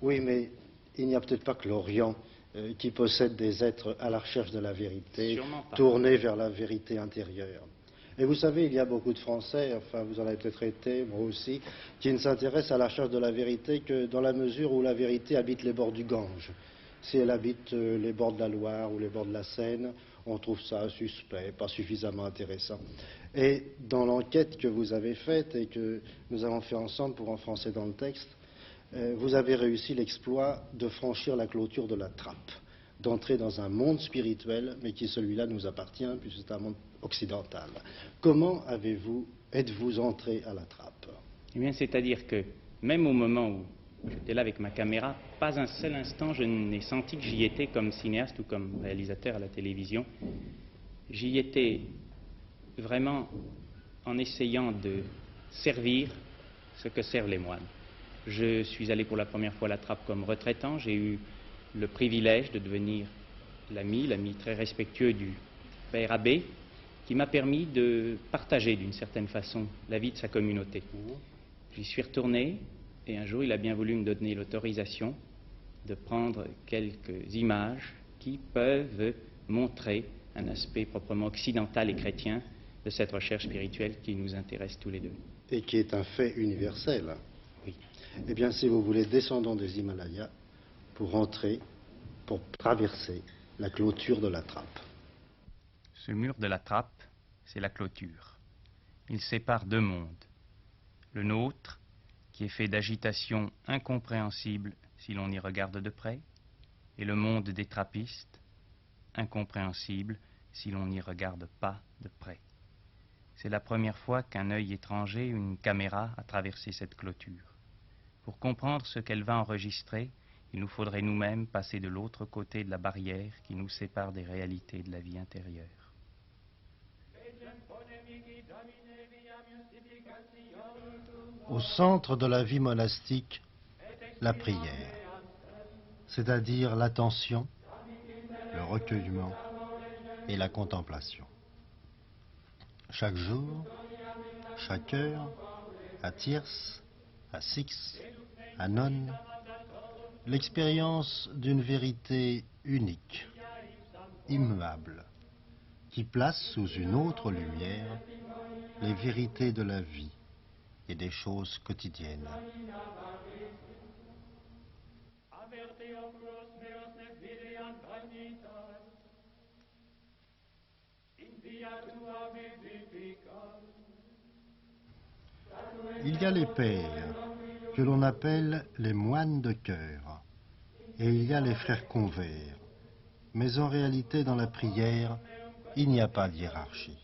Oui, mais il n'y a peut-être pas que l'Orient qui possède des êtres à la recherche de la vérité, Sûrement pas. tournés vers la vérité intérieure. Et vous savez, il y a beaucoup de Français, enfin vous en avez peut-être été, moi aussi, qui ne s'intéressent à la recherche de la vérité que dans la mesure où la vérité habite les bords du Gange. Si elle habite les bords de la Loire ou les bords de la Seine, on trouve ça suspect, pas suffisamment intéressant. Et dans l'enquête que vous avez faite et que nous avons fait ensemble pour en français dans le texte, vous avez réussi l'exploit de franchir la clôture de la trappe, d'entrer dans un monde spirituel, mais qui celui-là nous appartient, puisque c'est un monde occidental. Comment êtes-vous entré à la trappe? Eh bien, c'est-à-dire que même au moment où j'étais là avec ma caméra, pas un seul instant je n'ai senti que j'y étais comme cinéaste ou comme réalisateur à la télévision. J'y étais vraiment en essayant de servir ce que servent les moines. Je suis allé pour la première fois à la trappe comme retraitant. J'ai eu le privilège de devenir l'ami très respectueux du père abbé, qui m'a permis de partager d'une certaine façon la vie de sa communauté. J'y suis retourné et un jour il a bien voulu me donner l'autorisation de prendre quelques images qui peuvent montrer un aspect proprement occidental et chrétien de cette recherche spirituelle qui nous intéresse tous les deux. Et qui est un fait universel. Oui. Eh bien, si vous voulez, descendons des Himalayas pour traverser la clôture de la trappe. Ce mur de la trappe, c'est la clôture. Il sépare deux mondes. Le nôtre, qui est fait d'agitations incompréhensibles si l'on y regarde de près, et le monde des trappistes, incompréhensible si l'on n'y regarde pas de près. C'est la première fois qu'un œil étranger, une caméra, a traversé cette clôture. Pour comprendre ce qu'elle va enregistrer, il nous faudrait nous-mêmes passer de l'autre côté de la barrière qui nous sépare des réalités de la vie intérieure. Au centre de la vie monastique, la prière, c'est-à-dire l'attention, le recueillement et la contemplation. Chaque jour, chaque heure, à tierce, à six, à nonne, l'expérience d'une vérité unique, immuable, qui place sous une autre lumière les vérités de la vie et des choses quotidiennes. Il y a les pères, que l'on appelle les moines de cœur, et il y a les frères convers. Mais en réalité, dans la prière, il n'y a pas de hiérarchie.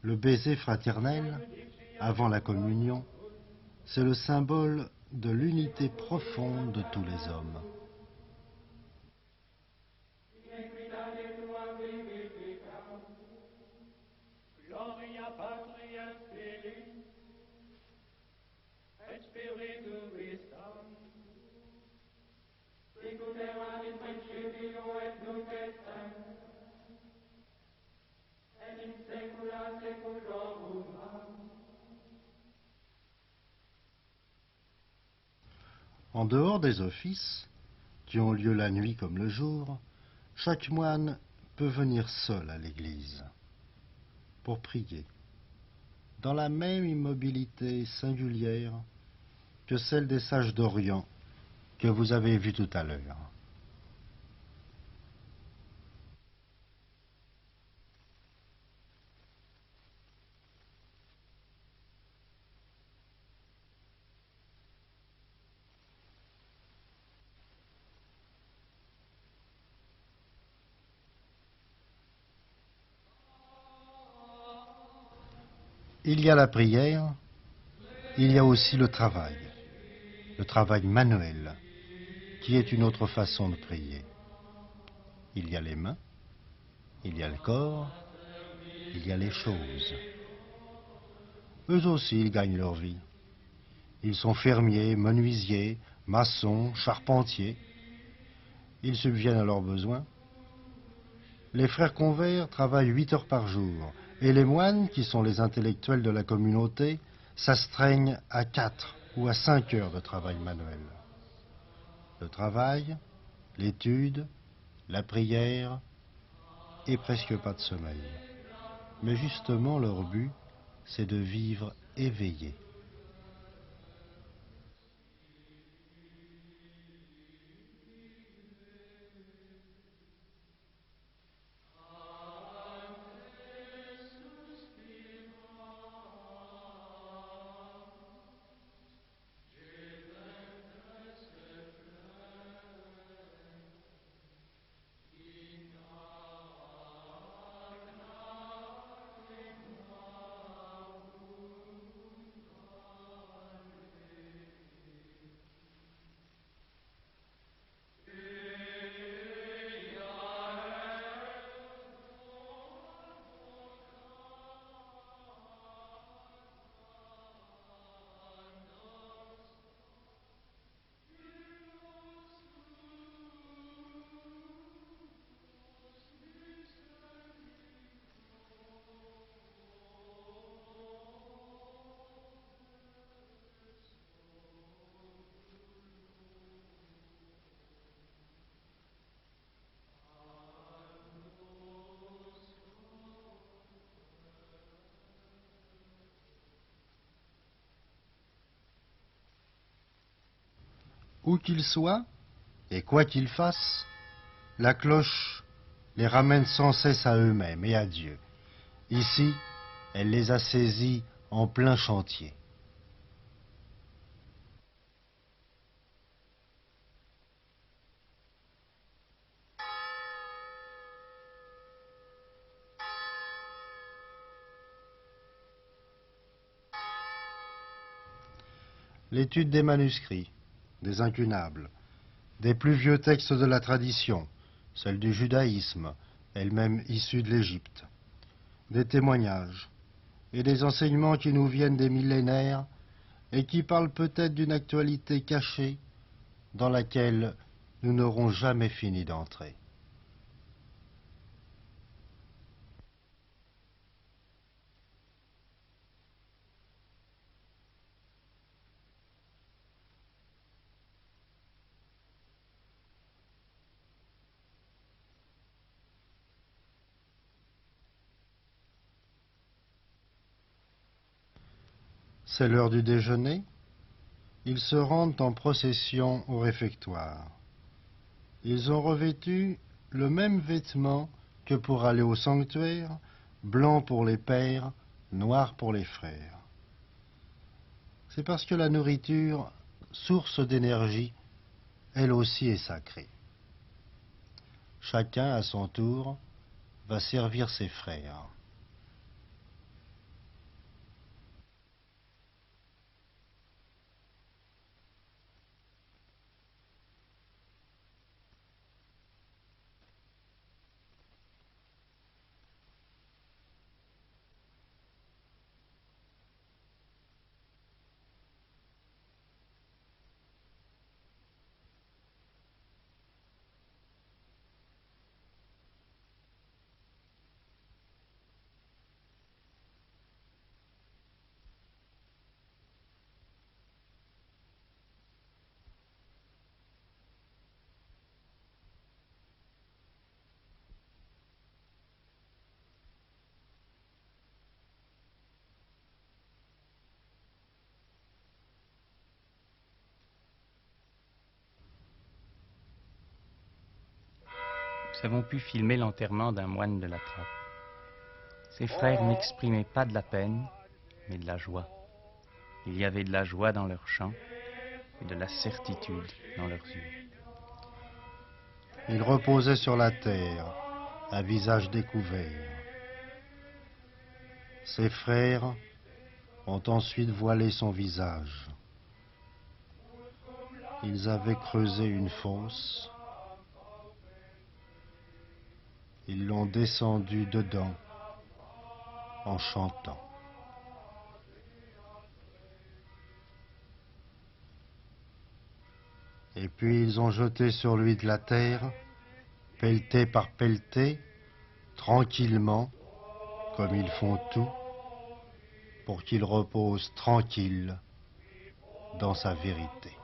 Le baiser fraternel, avant la communion, c'est le symbole de l'unité profonde de tous les hommes. En dehors des offices, qui ont lieu la nuit comme le jour, chaque moine peut venir seul à l'église pour prier, dans la même immobilité singulière que celle des sages d'Orient que vous avez vus tout à l'heure. Il y a la prière, il y a aussi le travail manuel, qui est une autre façon de prier. Il y a les mains, il y a le corps, il y a les choses. Eux aussi, ils gagnent leur vie. Ils sont fermiers, menuisiers, maçons, charpentiers. Ils subviennent à leurs besoins. Les frères convers travaillent 8 heures par jour, et les moines, qui sont les intellectuels de la communauté, s'astreignent à 4 ou à 5 heures de travail manuel. le travail, l'étude, la prière et presque pas de sommeil. Mais justement, leur but, c'est de vivre éveillé. Où qu'ils soient, et quoi qu'ils fassent, la cloche les ramène sans cesse à eux-mêmes et à Dieu. Ici, elle les a saisis en plein chantier. L'étude des manuscrits, des incunables, des plus vieux textes de la tradition, celle du judaïsme, elle-même issue de l'Égypte, des témoignages et des enseignements qui nous viennent des millénaires et qui parlent peut-être d'une actualité cachée dans laquelle nous n'aurons jamais fini d'entrer. C'est l'heure du déjeuner. Ils se rendent en procession au réfectoire. Ils ont revêtu le même vêtement que pour aller au sanctuaire, blanc pour les pères, noir pour les frères. C'est parce que la nourriture, source d'énergie, elle aussi est sacrée. Chacun, à son tour, va servir ses frères. Nous avons pu filmer l'enterrement d'un moine de la Trappe. Ses frères n'exprimaient pas de la peine, mais de la joie. Il y avait de la joie dans leurs chants et de la certitude dans leurs yeux. Il reposait sur la terre, à visage découvert. Ses frères ont ensuite voilé son visage. Ils avaient creusé une fosse. Ils l'ont descendu dedans en chantant. Et puis ils ont jeté sur lui de la terre, pelleté par pelleté, tranquillement, comme ils font tout, pour qu'il repose tranquille dans sa vérité.